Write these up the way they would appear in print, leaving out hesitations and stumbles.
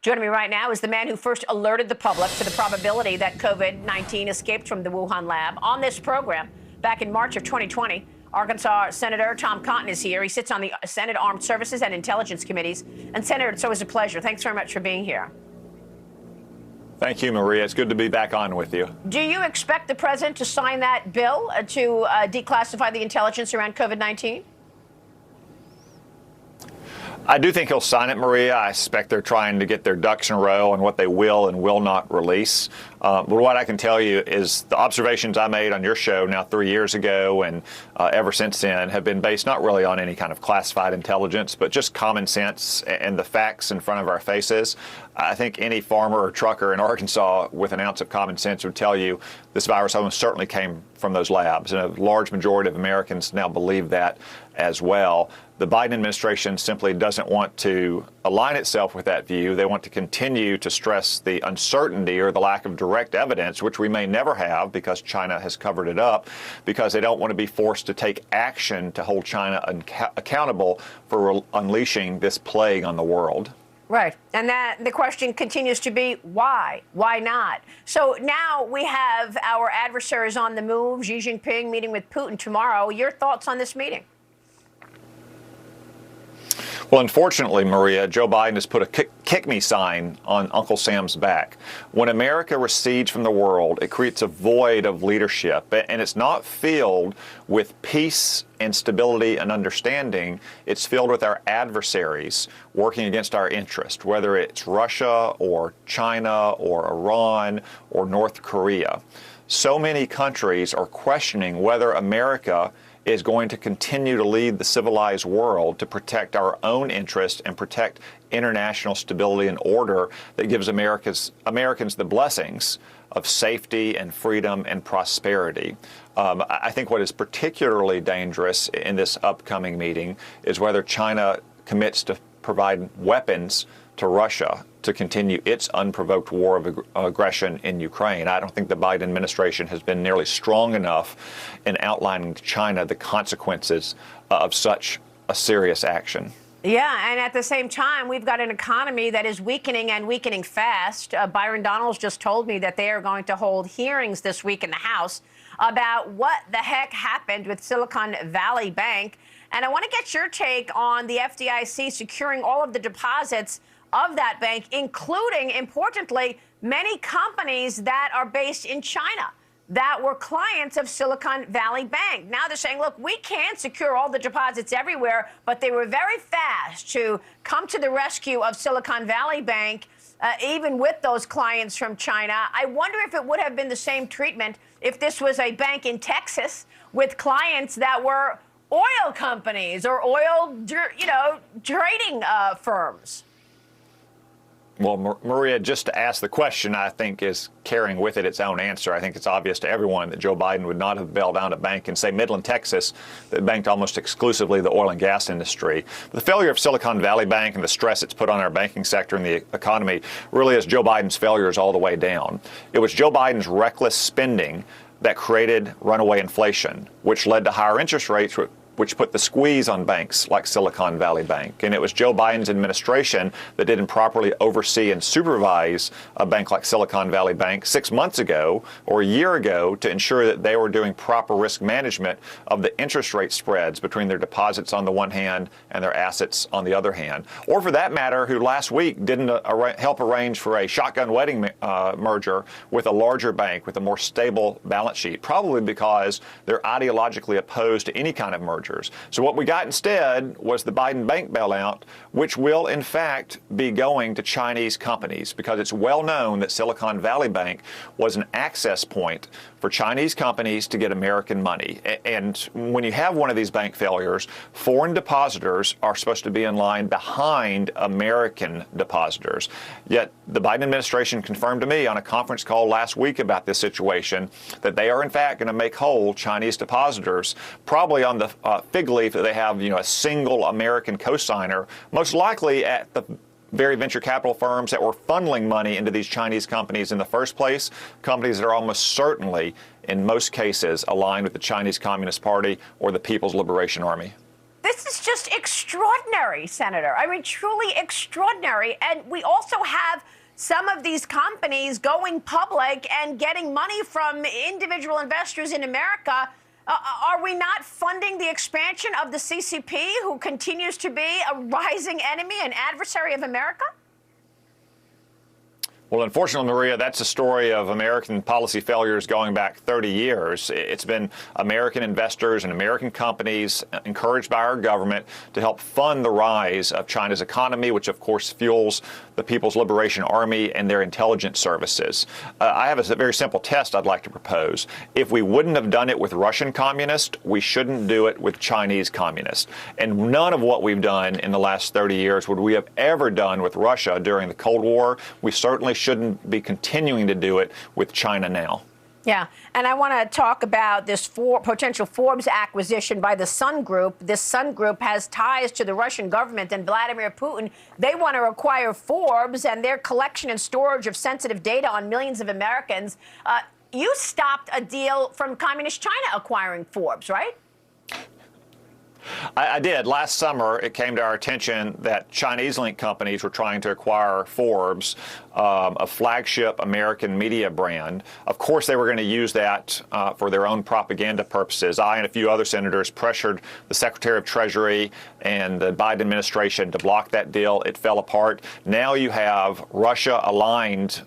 Joining me right now is the man who first alerted the public to the probability that COVID-19 escaped from the Wuhan lab on this program back in March of 2020. Arkansas Senator Tom Cotton is here. He sits on the Senate Armed Services and Intelligence Committees. And Senator, it's always a pleasure. Thanks very much for being here. Thank you, Maria. It's good to be back on with you. Do you expect the president to sign that bill to declassify the intelligence around COVID-19? I do think he'll sign it, Maria. I suspect they're trying to get their ducks in a row on what they will and will not release. But what I can tell you is the observations I made on your show now 3 years ago and ever since then have been based not really on any kind of classified intelligence, but just common sense and the facts in front of our faces. I think any farmer or trucker in Arkansas with an ounce of common sense would tell you this virus almost certainly came from those labs. And a large majority of Americans now believe that as well. The Biden administration simply doesn't want to align itself with that view. They want to continue to stress the uncertainty or the lack of direct evidence, which we may never have because China has covered it up, because they don't want to be forced to take action to hold China accountable for unleashing this plague on the world. Right. And that the question continues to be why? Why not? So now we have our adversaries on the move, Xi Jinping meeting with Putin tomorrow. Your thoughts on this meeting? Well, unfortunately, Maria, Joe Biden has put a kick me sign on Uncle Sam's back. When America recedes from the world, it creates a void of leadership, and it's not filled with peace and stability and understanding. It's filled with our adversaries working against our interest, whether it's Russia or China or Iran or North Korea. So many countries are questioning whether America is going to continue to lead the civilized world to protect our own interests and protect international stability and order that gives Americans the blessings of safety and freedom and prosperity. I think what is particularly dangerous in this upcoming meeting is whether China commits to provide weapons to Russia to continue its unprovoked war of aggression in Ukraine. I don't think the Biden administration has been nearly strong enough in outlining to China the consequences of such a serious action. Yeah, and at the same time, we've got an economy that is weakening and weakening fast. Byron Donalds just told me that they are going to hold hearings this week in the House about what the heck happened with Silicon Valley Bank. And I want to get your take on the FDIC securing all of the deposits of that bank, including, importantly, many companies that are based in China that were clients of Silicon Valley Bank. Now they're saying, look, we can't secure all the deposits everywhere, but they were very fast to come to the rescue of Silicon Valley Bank, even with those clients from China. I wonder if it would have been the same treatment if this was a bank in Texas with clients that were oil companies or oil, trading firms. Well, Maria, just to ask the question, I think, is carrying with it its own answer. I think it's obvious to everyone that Joe Biden would not have bailed out a bank in, say, Midland, Texas, that banked almost exclusively the oil and gas industry. The failure of Silicon Valley Bank and the stress it's put on our banking sector and the economy really is Joe Biden's failures all the way down. It was Joe Biden's reckless spending that created runaway inflation, which led to higher interest rates, which put the squeeze on banks like Silicon Valley Bank. And it was Joe Biden's administration that didn't properly oversee and supervise a bank like Silicon Valley Bank 6 months ago or a year ago to ensure that they were doing proper risk management of the interest rate spreads between their deposits on the one hand and their assets on the other hand. Or for that matter, who last week didn't help arrange for a shotgun wedding merger with a larger bank with a more stable balance sheet, probably because they're ideologically opposed to any kind of merger. So what we got instead was the Biden bank bailout, which will, in fact, be going to Chinese companies because it's well known that Silicon Valley Bank was an access point for Chinese companies to get American money. And when you have one of these bank failures, foreign depositors are supposed to be in line behind American depositors. Yet the Biden administration confirmed to me on a conference call last week about this situation that they are, in fact, going to make whole Chinese depositors, probably on the fig leaf that they have, a single American cosigner, most likely at the very venture capital firms that were funneling money into these Chinese companies in the first place, companies that are almost certainly, in most cases, aligned with the Chinese Communist Party or the People's Liberation Army. This is just extraordinary, Senator. I mean, truly extraordinary. And we also have some of these companies going public and getting money from individual investors in America. Are we not funding the expansion of the CCP, who continues to be a rising enemy and adversary of America? Well, unfortunately, Maria, that's a story of American policy failures going back 30 years. It's been American investors and American companies encouraged by our government to help fund the rise of China's economy, which, of course, fuels the People's Liberation Army and their intelligence services. I have a very simple test I'd like to propose. If we wouldn't have done it with Russian communists, we shouldn't do it with Chinese communists. And none of what we've done in the last 30 years would we have ever done with Russia during the Cold War. We certainly shouldn't be continuing to do it with China now. Yeah, and I want to talk about this potential Forbes acquisition by the Sun Group. This Sun Group has ties to the Russian government and Vladimir Putin. They want to acquire Forbes and their collection and storage of sensitive data on millions of Americans. You stopped a deal from Communist China acquiring Forbes, right? I did. Last summer, it came to our attention that Chinese-linked companies were trying to acquire Forbes, a flagship American media brand. Of course, they were going to use that for their own propaganda purposes. I and a few other senators pressured the Secretary of Treasury and the Biden administration to block that deal. It fell apart. Now you have Russia-aligned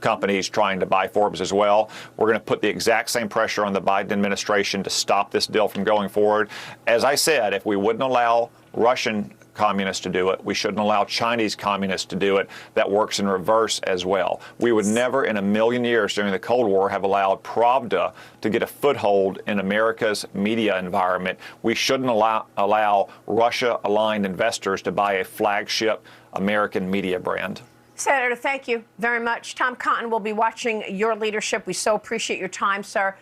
companies trying to buy Forbes as well. We're going to put the exact same pressure on the Biden administration to stop this deal from going forward. As I said, if we wouldn't allow Russian communists to do it, we shouldn't allow Chinese communists to do it. That works in reverse as well. We would never in a million years during the Cold War have allowed Pravda to get a foothold in America's media environment. We shouldn't allow Russia-aligned investors to buy a flagship American media brand. Senator, thank you very much. Tom Cotton will be watching your leadership. We so appreciate your time, sir.